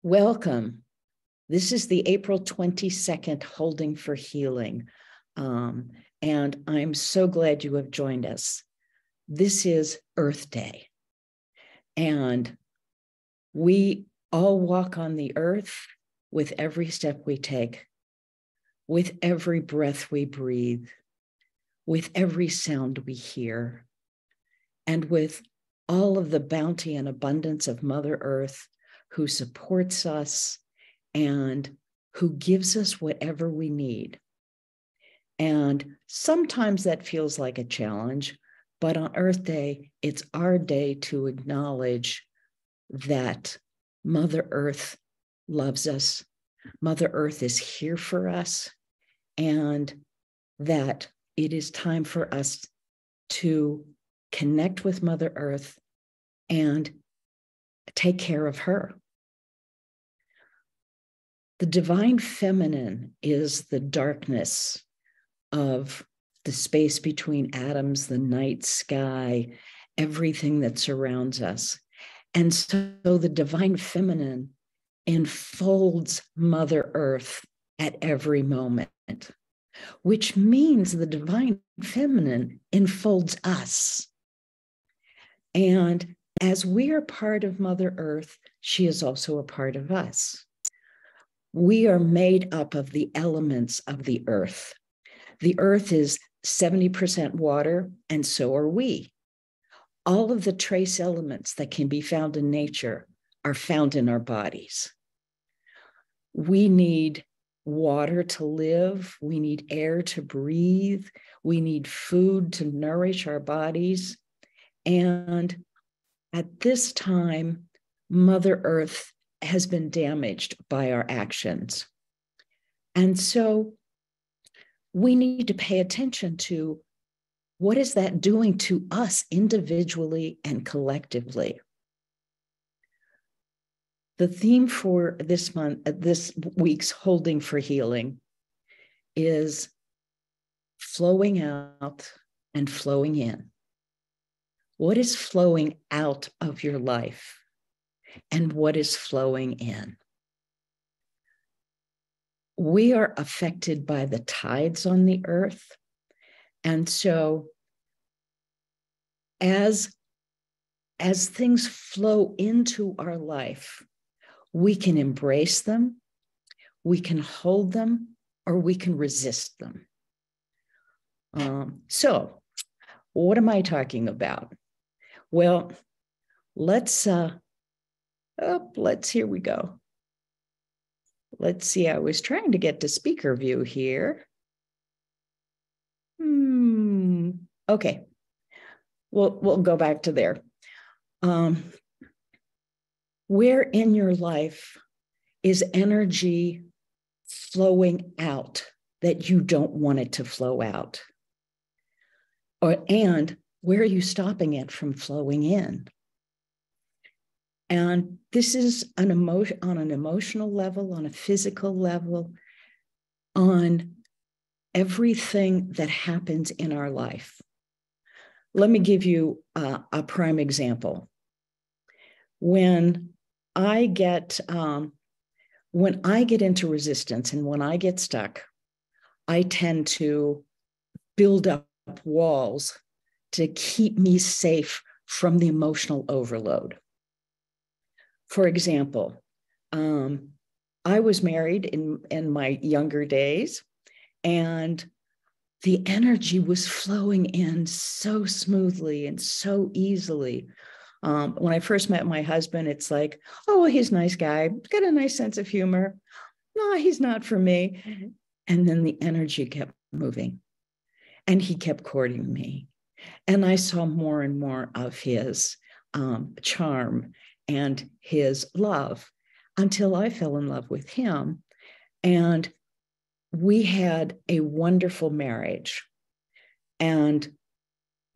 Welcome. This is the April 22nd Holding for Healing. And I'm so glad you have joined us. This is Earth Day. And we all walk on the earth with every step we take, with every breath we breathe, with every sound we hear, and with all of the bounty and abundance of Mother Earth, who supports us and who gives us whatever we need. And sometimes that feels like a challenge, but on Earth Day, it's our day to acknowledge that Mother Earth loves us, Mother Earth is here for us, and that it is time for us to connect with Mother Earth and take care of her. The divine feminine is the darkness of the space between atoms, the night sky, everything that surrounds us. And so the divine feminine enfolds Mother Earth at every moment, which means the divine feminine enfolds us. And as we are part of Mother Earth, she is also a part of us. We are made up of the elements of the earth. The earth is 70% water, and so are we. All of the trace elements that can be found in nature are found in our bodies. We need water to live. We need air to breathe. We need food to nourish our bodies. And at this time, Mother Earth has been damaged by our actions. And so we need to pay attention to what is that doing to us individually and collectively. The theme for this week's Holding for Healing is flowing out and flowing in. What is flowing out of your life? And what is flowing in? We are affected by the tides on the earth. And so as things flow into our life, we can embrace them, we can hold them, or we can resist them. So what am I talking about? Well, here we go. Let's see, I was trying to get to speaker view here. Okay, we'll go back to there. Where in your life is energy flowing out that you don't want it to flow out? And where are you stopping it from flowing in? And this is on an emotional level, on a physical level, on everything that happens in our life. Let me give you a prime example. When I get into resistance and when I get stuck, I tend to build up walls to keep me safe from the emotional overload. For example, I was married in my younger days, and the energy was flowing in so smoothly and so easily. When I first met my husband, it's like, oh, he's a nice guy, he's got a nice sense of humor. No, he's not for me. And then the energy kept moving, and he kept courting me. And I saw more and more of his charm and his love until I fell in love with him. And we had a wonderful marriage, and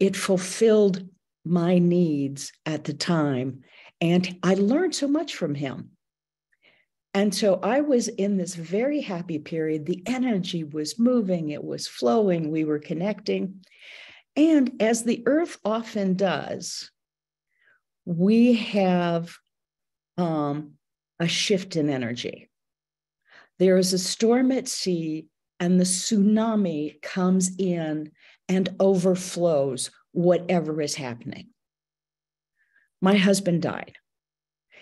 it fulfilled my needs at the time. And I learned so much from him. And so I was in this very happy period. The energy was moving, it was flowing, we were connecting. And as the earth often does, we have a shift in energy. There is a storm at sea, and the tsunami comes in and overflows whatever is happening. My husband died.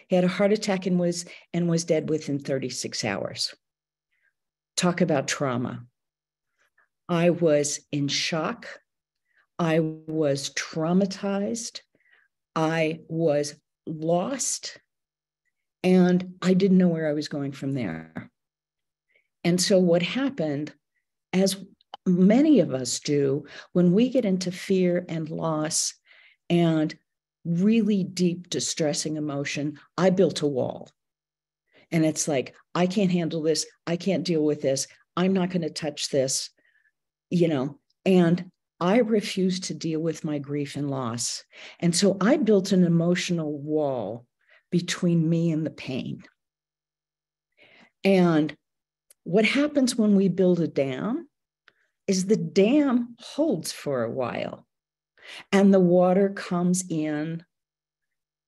He had a heart attack and was dead within 36 hours. Talk about trauma. I was in shock. I was traumatized. I was lost. And I didn't know where I was going from there. And so what happened, as many of us do, when we get into fear and loss and really deep, distressing emotion, I built a wall. And it's like, I can't handle this. I can't deal with this. I'm not going to touch this, and I refused to deal with my grief and loss. And so I built an emotional wall between me and the pain. And what happens when we build a dam is the dam holds for a while, and the water comes in,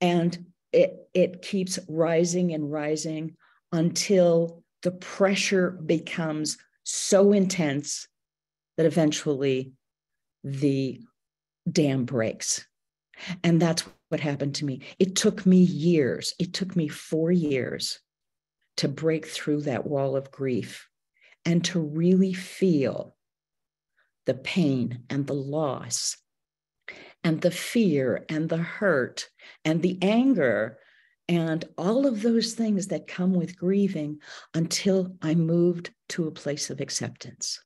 and it keeps rising and rising until the pressure becomes so intense that eventually the dam breaks. And that's what happened to me. It took me years. It took me 4 years to break through that wall of grief and to really feel the pain and the loss and the fear and the hurt and the anger and all of those things that come with grieving until I moved to a place of acceptance.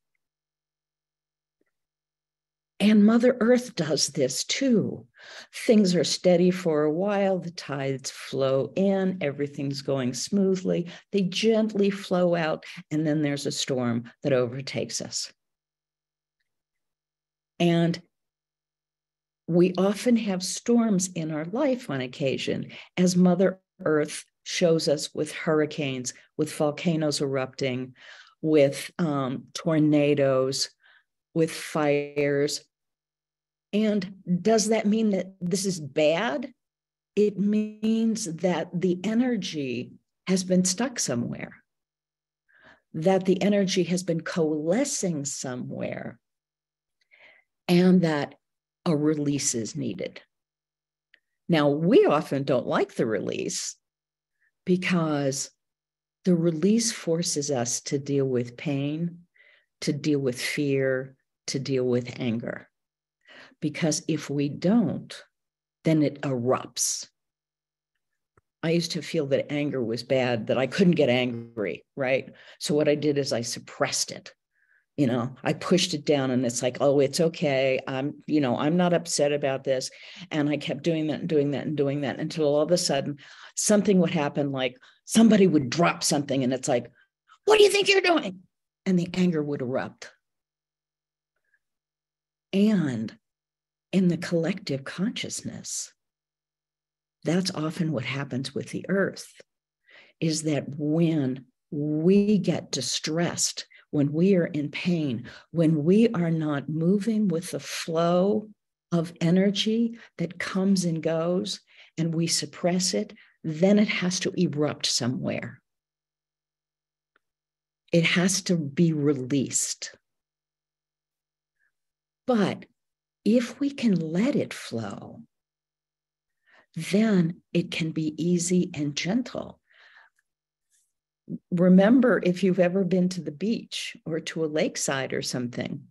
And Mother Earth does this too. Things are steady for a while, the tides flow in, everything's going smoothly, they gently flow out, and then there's a storm that overtakes us. And we often have storms in our life on occasion, as Mother Earth shows us with hurricanes, with volcanoes erupting, with tornadoes, with fires. And does that mean that this is bad? It means that the energy has been stuck somewhere, that the energy has been coalescing somewhere, and that a release is needed. Now, we often don't like the release because the release forces us to deal with pain, to deal with fear, to deal with anger. Because if we don't, then it erupts. I used to feel that anger was bad, that I couldn't get angry, right? So what I did is I suppressed it. I pushed it down, and it's like, oh, it's okay. I'm not upset about this. And I kept doing that and doing that and doing that until all of a sudden something would happen, like somebody would drop something, and it's like, what do you think you're doing? And the anger would erupt. And in the collective consciousness, that's often what happens with the earth, is that when we get distressed, when we are in pain, when we are not moving with the flow of energy that comes and goes, and we suppress it, then it has to erupt somewhere. It has to be released. But if we can let it flow, then it can be easy and gentle. Remember, if you've ever been to the beach or to a lakeside or something,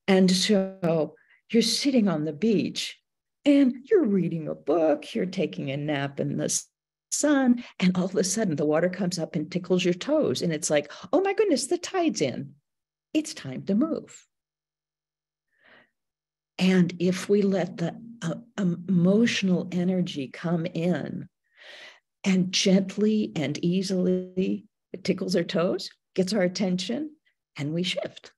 and so you're sitting on the beach and you're reading a book, you're taking a nap in the sun, and all of a sudden the water comes up and tickles your toes. And it's like, oh my goodness, the tide's in. It's time to move. And if we let the emotional energy come in and gently and easily, it tickles our toes, gets our attention, and we shift.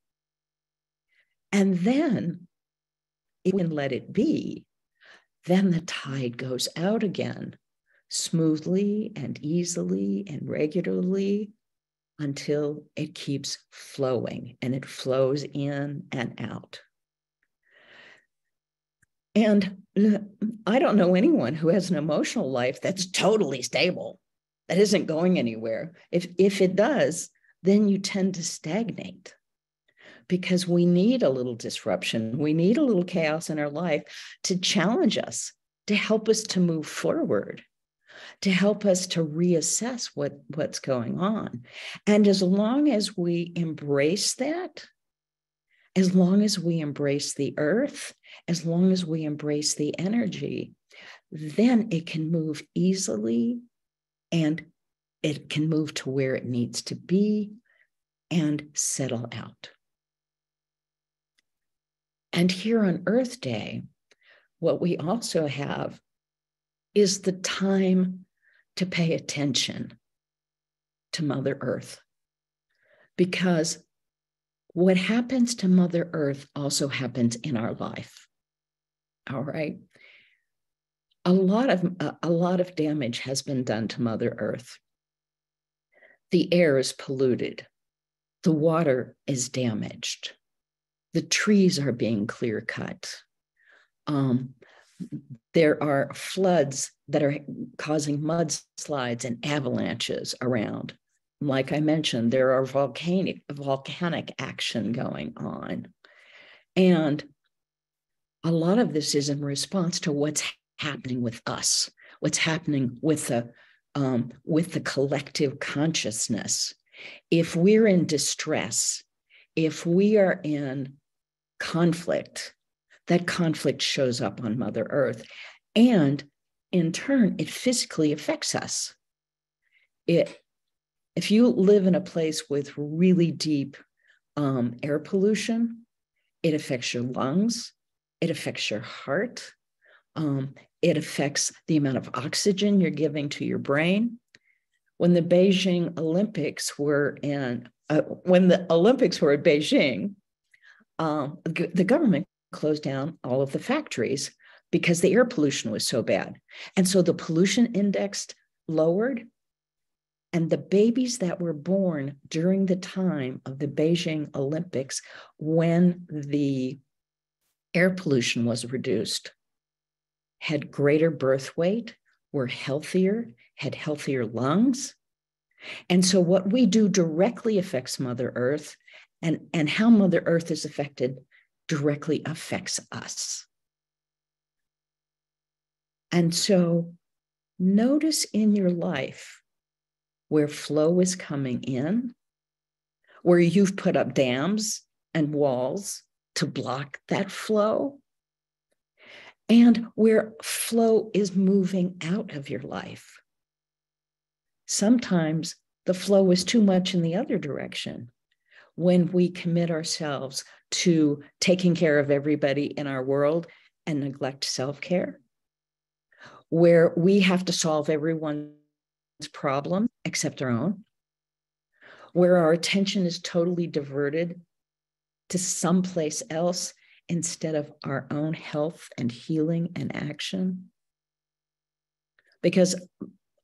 And then if we can let it be, then the tide goes out again, smoothly and easily and regularly, until it keeps flowing, and it flows in and out. And I don't know anyone who has an emotional life that's totally stable. that isn't going anywhere. If it does, then you tend to stagnate, because we need a little disruption. We need a little chaos in our life to challenge us, to help us to move forward, to help us to reassess what's going on. And as long as we embrace that, as long as we embrace the earth, as long as we embrace the energy, then it can move easily, and it can move to where it needs to be and settle out. And here on Earth Day, what we also have is the time to pay attention to Mother Earth. Because what happens to Mother Earth also happens in our life. All right. A lot of damage has been done to Mother Earth. The air is polluted. The water is damaged. The trees are being clear cut. There are floods that are causing mudslides and avalanches around. Like I mentioned, there are volcanic action going on. And a lot of this is in response to what's happening with us, what's happening with the collective consciousness. If we're in distress, if we are in conflict, that conflict shows up on Mother Earth. And in turn, it physically affects us. If you live in a place with really deep air pollution, it affects your lungs, it affects your heart, it affects the amount of oxygen you're giving to your brain. When the Beijing Olympics were at Beijing, the government closed down all of the factories because the air pollution was so bad. And so the pollution index lowered, and the babies that were born during the time of the Beijing Olympics, when the air pollution was reduced, had greater birth weight, were healthier, had healthier lungs. And so what we do directly affects Mother Earth, and how Mother Earth is affected directly affects us. And so notice in your life where flow is coming in, where you've put up dams and walls to block that flow, and where flow is moving out of your life. Sometimes the flow is too much in the other direction when we commit ourselves to taking care of everybody in our world and neglect self-care, where we have to solve everyone's problem except our own, where our attention is totally diverted to someplace else instead of our own health and healing and action. Because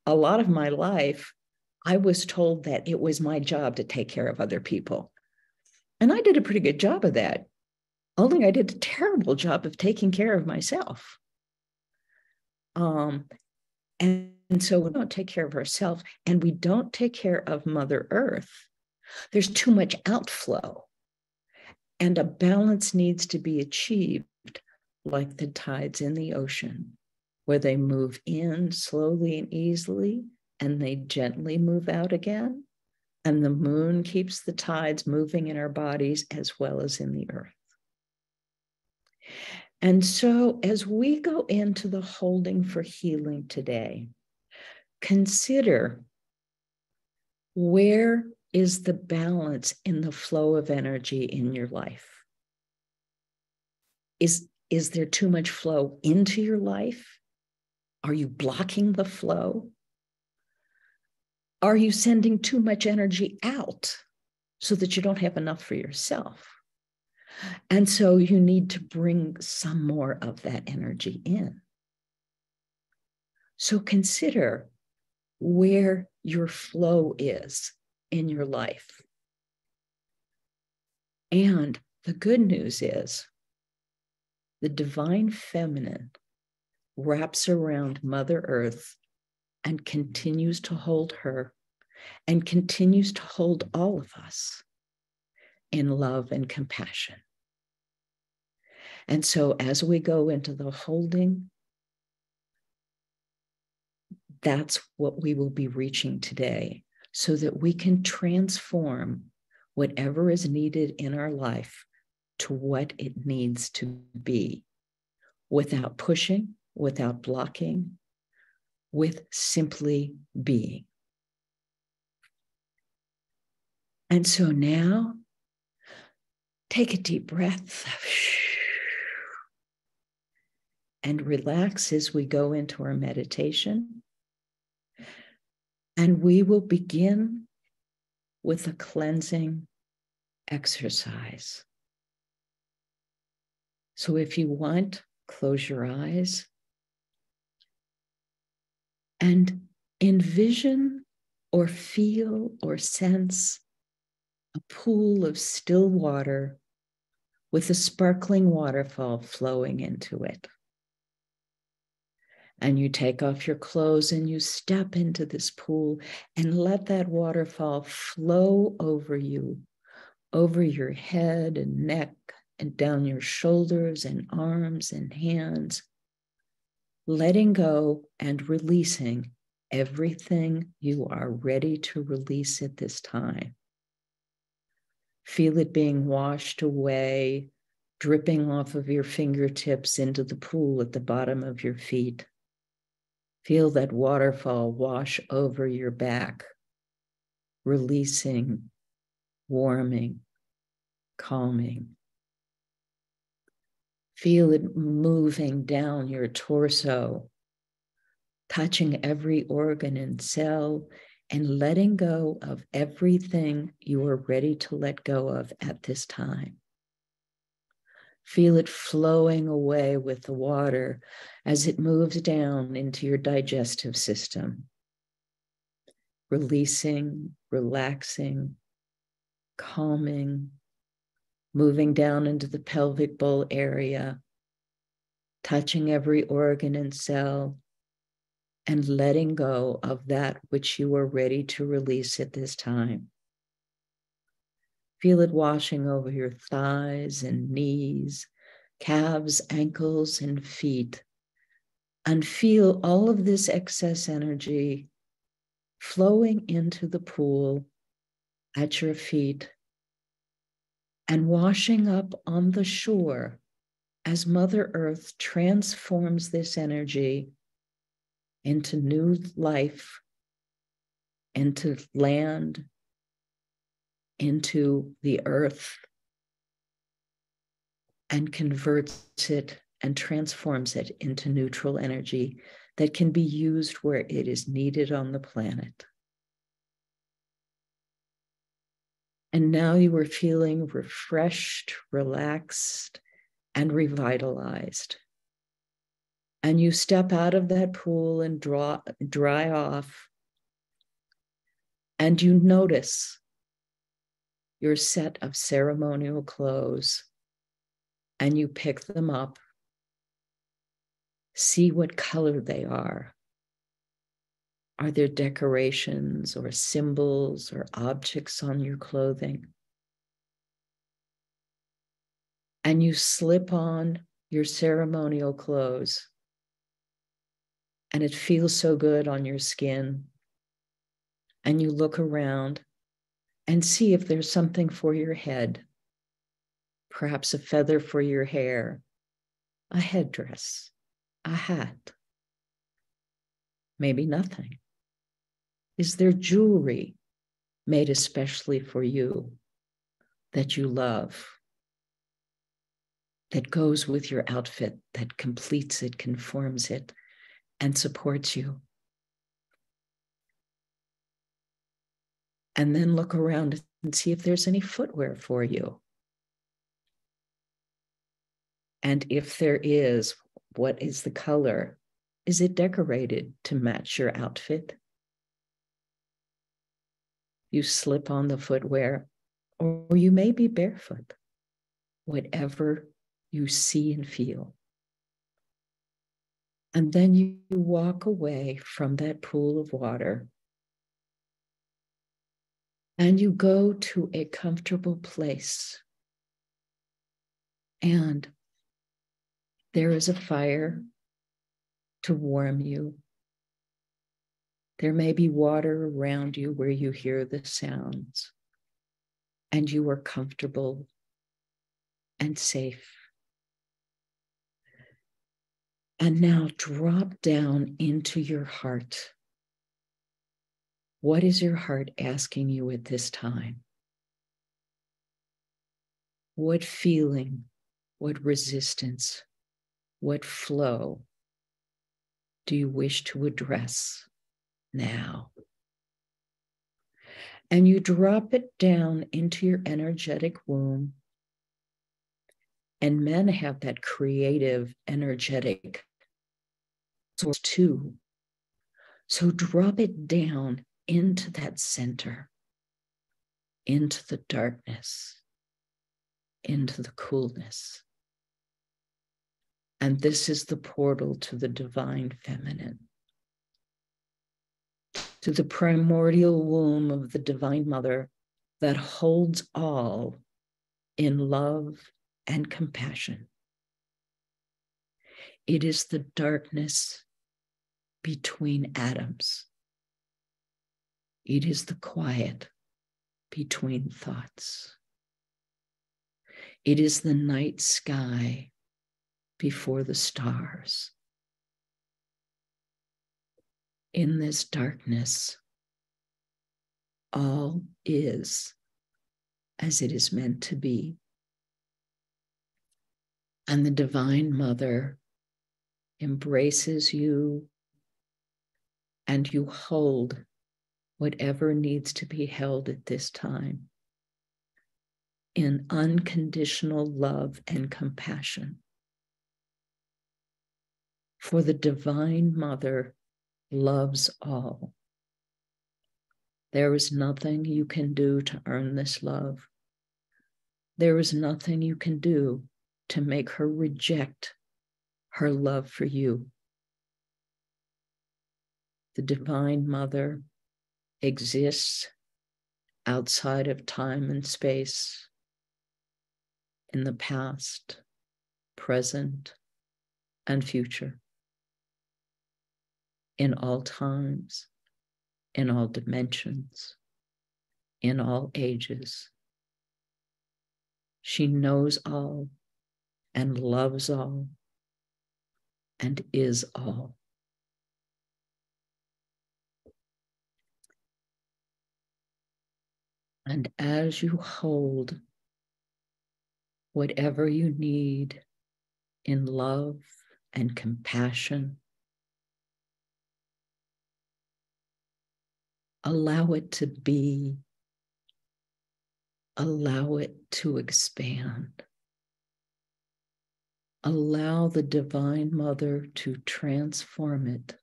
a lot of my life, I was told that it was my job to take care of other people. And I did a pretty good job of that. Only I did a terrible job of taking care of myself. And so we don't take care of ourselves, and we don't take care of Mother Earth. There's too much outflow, and a balance needs to be achieved, like the tides in the ocean, where they move in slowly and easily, and they gently move out again. And the moon keeps the tides moving in our bodies as well as in the earth. And so as we go into the holding for healing today, consider, where is the balance in the flow of energy in your life? Is there too much flow into your life? Are you blocking the flow? Are you sending too much energy out so that you don't have enough for yourself? And so you need to bring some more of that energy in. So consider where your flow is in your life. And the good news is the divine feminine wraps around Mother Earth and continues to hold her and continues to hold all of us in love and compassion. And so as we go into the holding, that's what we will be reaching today, so that we can transform whatever is needed in our life to what it needs to be, without pushing, without blocking, with simply being. And so now, take a deep breath and relax as we go into our meditation. And we will begin with a cleansing exercise. So if you want, close your eyes and envision or feel or sense a pool of still water with a sparkling waterfall flowing into it. And you take off your clothes and you step into this pool and let that waterfall flow over you, over your head and neck and down your shoulders and arms and hands, letting go and releasing everything you are ready to release at this time. Feel it being washed away, dripping off of your fingertips into the pool at the bottom of your feet. Feel that waterfall wash over your back, releasing, warming, calming. Feel it moving down your torso, touching every organ and cell, and letting go of everything you are ready to let go of at this time. Feel it flowing away with the water as it moves down into your digestive system, releasing, relaxing, calming, moving down into the pelvic bowl area, touching every organ and cell, and letting go of that which you are ready to release at this time. Feel it washing over your thighs and knees, calves, ankles, and feet. And feel all of this excess energy flowing into the pool at your feet and washing up on the shore as Mother Earth transforms this energy into new life, into land, into the earth, and converts it and transforms it into neutral energy that can be used where it is needed on the planet. And now you are feeling refreshed, relaxed, and revitalized. And you step out of that pool and dry off, and you notice your set of ceremonial clothes, and you pick them up. See what color they are. Are there decorations or symbols or objects on your clothing? And you slip on your ceremonial clothes, and it feels so good on your skin. And you look around and see if there's something for your head, perhaps a feather for your hair, a headdress, a hat, maybe nothing. Is there jewelry made especially for you that you love, that goes with your outfit, that completes it, conforms it, and supports you? And then look around and see if there's any footwear for you. And if there is, what is the color? Is it decorated to match your outfit? You slip on the footwear, or you may be barefoot, whatever you see and feel. And then you walk away from that pool of water and you go to a comfortable place. And there is a fire to warm you. There may be water around you where you hear the sounds, and you are comfortable and safe. And now drop down into your heart. What is your heart asking you at this time? What feeling, what resistance, what flow do you wish to address now? And you drop it down into your energetic womb. And men have that creative, energetic source too. So drop it down into that center, into the darkness, into the coolness. And this is the portal to the divine feminine, to the primordial womb of the divine mother that holds all in love and compassion. It is the darkness between atoms. It is the quiet between thoughts. It is the night sky before the stars. In this darkness, all is as it is meant to be. And the Divine Mother embraces you, and you hold whatever needs to be held at this time in unconditional love and compassion. For the Divine Mother loves all. There is nothing you can do to earn this love. There is nothing you can do to make her reject her love for you. The Divine Mother exists outside of time and space, in the past, present, and future, in all times, in all dimensions, in all ages. She knows all and loves all and is all. And as you hold whatever you need in love and compassion, allow it to be, allow it to expand. Allow the Divine Mother to transform it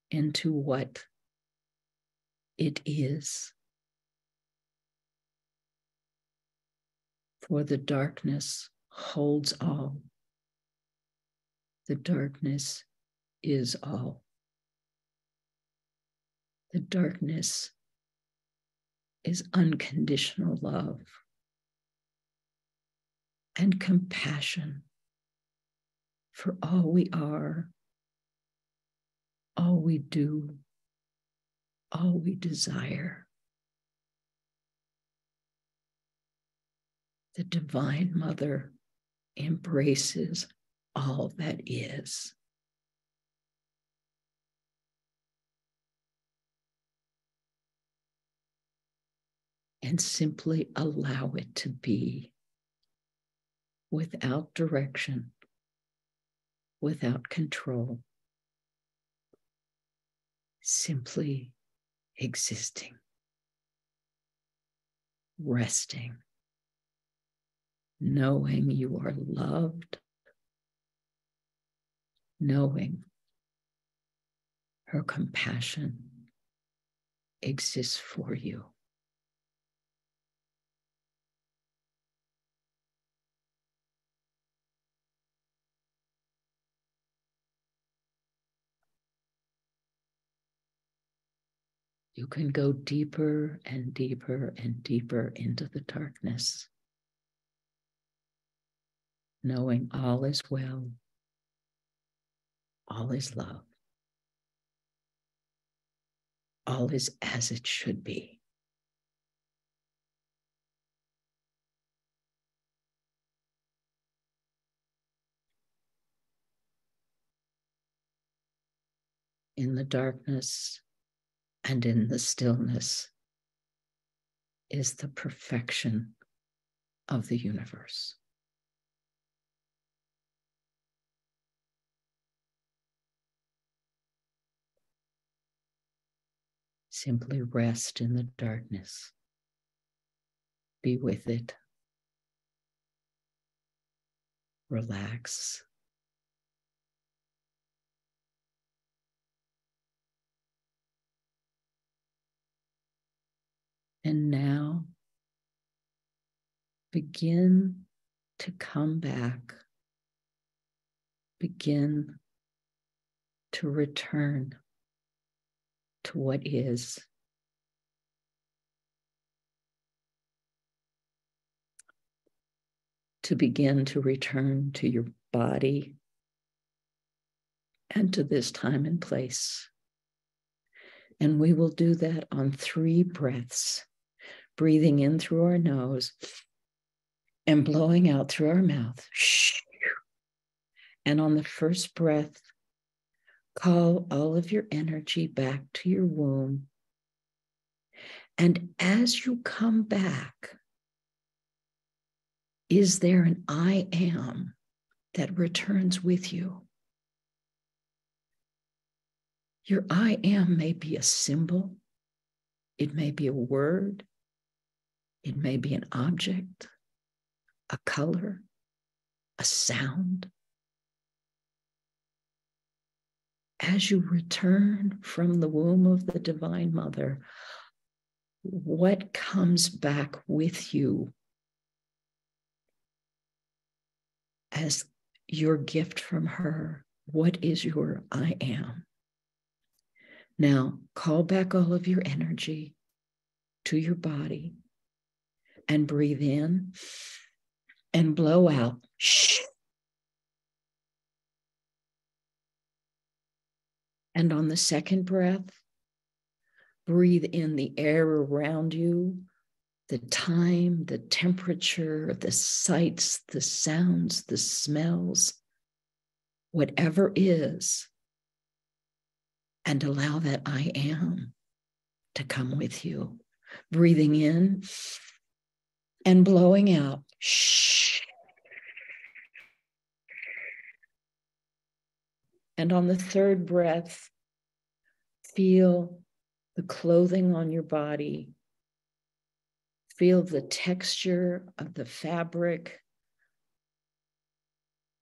into what it is. For the darkness holds all. The darkness is all. The darkness is unconditional love and compassion for all we are, all we do, all we desire. The Divine Mother embraces all that is. And simply allow it to be, without direction, without control, simply existing, resting, knowing you are loved, knowing her compassion exists for you. You can go deeper and deeper and deeper into the darkness, knowing all is well, all is love, all is as it should be. In the darkness and in the stillness is the perfection of the universe. Simply rest in the darkness. Be with it. Relax. And now begin to come back. Begin to return to what is. To begin to return to your body and to this time and place. And we will do that on 3 breaths, breathing in through our nose and blowing out through our mouth. And on the first breath, call all of your energy back to your womb. And as you come back, is there an I am that returns with you? Your I am may be a symbol, it may be a word, it may be an object, a color, a sound. As you return from the womb of the Divine Mother, what comes back with you as your gift from her? What is your I am? Now, call back all of your energy to your body and breathe in and blow out. And on the second breath, breathe in the air around you, the time, the temperature, the sights, the sounds, the smells, whatever is, and allow that I am to come with you. Breathing in and blowing out. And on the third breath, feel the clothing on your body. Feel the texture of the fabric,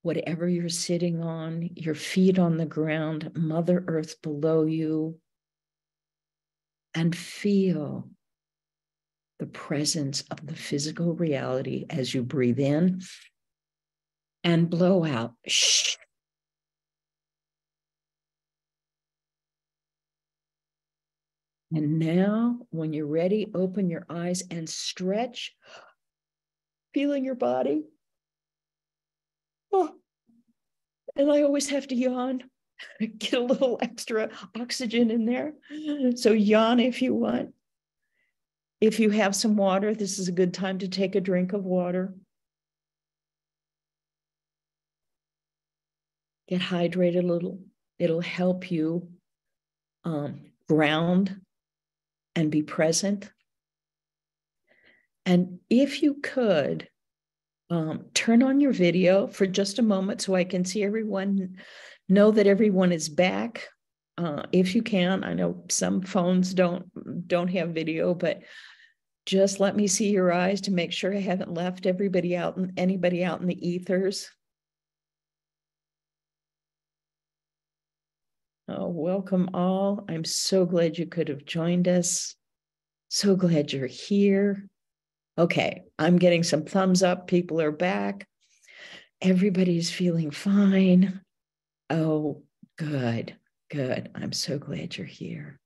whatever you're sitting on, your feet on the ground, Mother Earth below you, and feel the presence of the physical reality as you breathe in and blow out. And now, when you're ready, open your eyes and stretch, feeling your body. Oh, and I always have to yawn, get a little extra oxygen in there. So yawn if you want. If you have some water, this is a good time to take a drink of water. Get hydrated a little. It'll help you ground and be present. And if you could, turn on your video for just a moment so I can see everyone, know that everyone is back. If you can, I know some phones don't have video, but just let me see your eyes to make sure I haven't left anybody out in the ethers. Oh, welcome all. I'm so glad you could have joined us. So glad you're here. Okay, I'm getting some thumbs up. People are back. Everybody's feeling fine. Oh, good, good. I'm so glad you're here.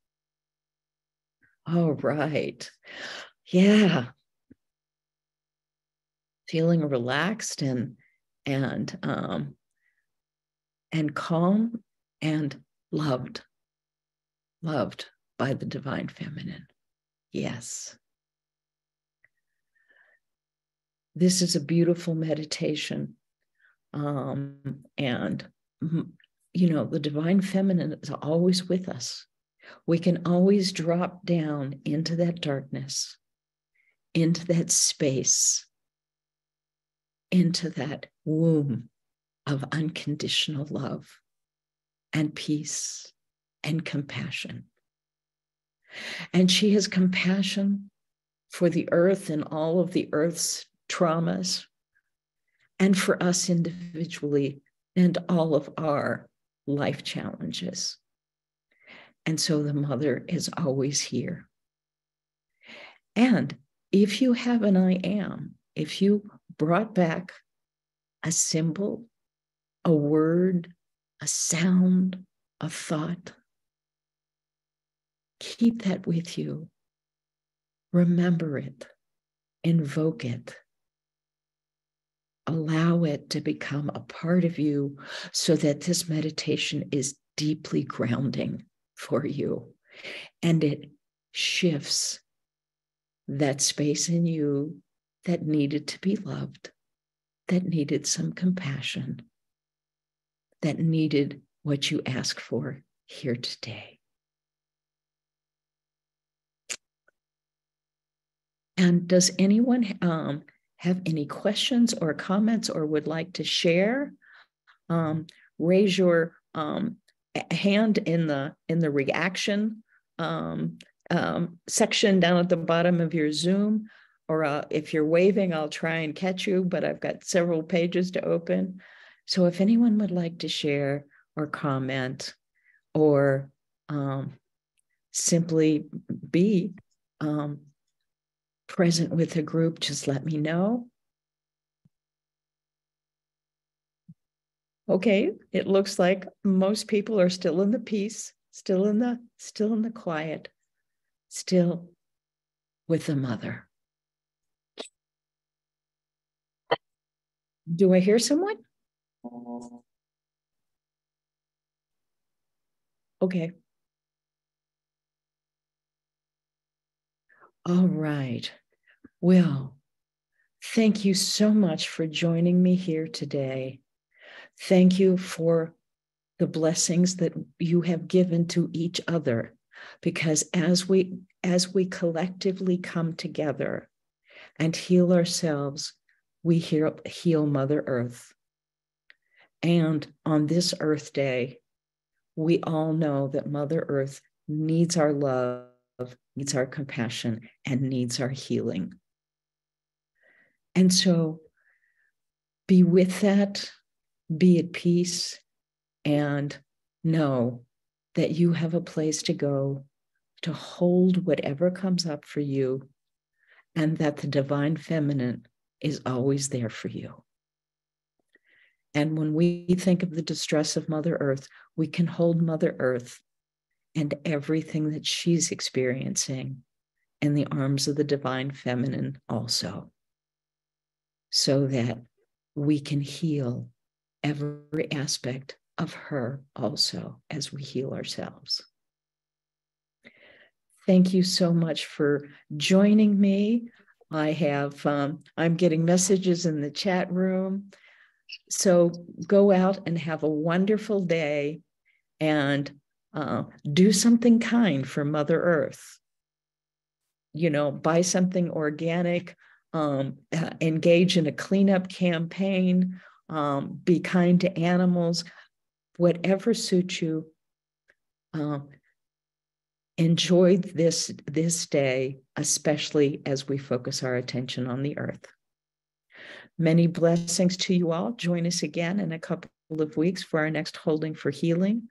All right. Yeah. Feeling relaxed and calm and loved by the divine feminine. Yes. This is a beautiful meditation. And, the divine feminine is always with us. We can always drop down into that darkness, into that space, into that womb of unconditional love and peace and compassion. And she has compassion for the earth and all of the earth's traumas, and for us individually and all of our life challenges. And so the mother is always here. And if you have an I am, if you brought back a symbol, a word, a sound, a thought, keep that with you. Remember it, invoke it, allow it to become a part of you so that this meditation is deeply grounding for you, and it shifts that space in you that needed to be loved, that needed some compassion, that needed what you asked for here today. And does anyone have any questions or comments or would like to share? Raise your hand in the reaction section down at the bottom of your Zoom, or if you're waving, I'll try and catch you, but I've got several pages to open. So if anyone would like to share or comment or simply be present with the group, just let me know. Okay, it looks like most people are still in the peace, still in the quiet, still with the mother. Do I hear someone? Okay. All right. Well, thank you so much for joining me here today. Thank you for the blessings that you have given to each other, because as we collectively come together and heal ourselves, we heal Mother Earth. And on this Earth Day, we all know that Mother Earth needs our love, needs our compassion, and needs our healing. And so be with that, be at peace, and know that you have a place to go to hold whatever comes up for you, and that the divine feminine is always there for you. And when we think of the distress of Mother Earth, we can hold Mother Earth and everything that she's experiencing in the arms of the divine feminine also, so that we can heal every aspect of her also as we heal ourselves. Thank you so much for joining me. I'm getting messages in the chat room. So go out and have a wonderful day and do something kind for Mother Earth. Buy something organic, engage in a cleanup campaign, be kind to animals, whatever suits you. Enjoy this day, especially as we focus our attention on the earth. Many blessings to you all. Join us again in a couple of weeks for our next Holding for Healing.